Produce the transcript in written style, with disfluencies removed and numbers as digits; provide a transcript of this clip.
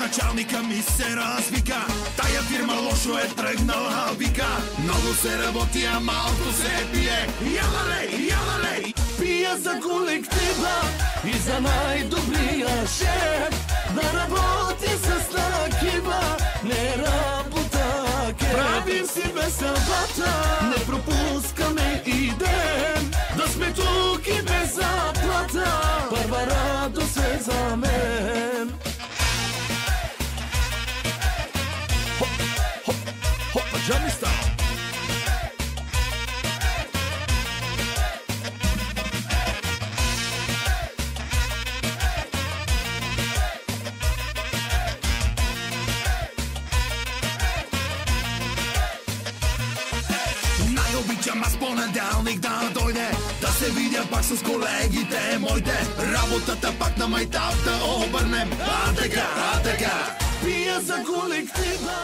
началника ми се развика. Тая фирма лошо е тръгнала, вика. Много се работи, а малко се пие. Ялалей! Пия за колектива и за най-добрия шеф. Да работи с такива, не работа кеф. Правим си веселбата, не пропускаме и ден. Да сме тук и без заплата, първа радост е за мен. Хоп, джами стайл. Обичам аз понеделник да дойде, да се видя пак с колегите моите. Работата пак на майтап да обърнем. А така. Пия за колектива.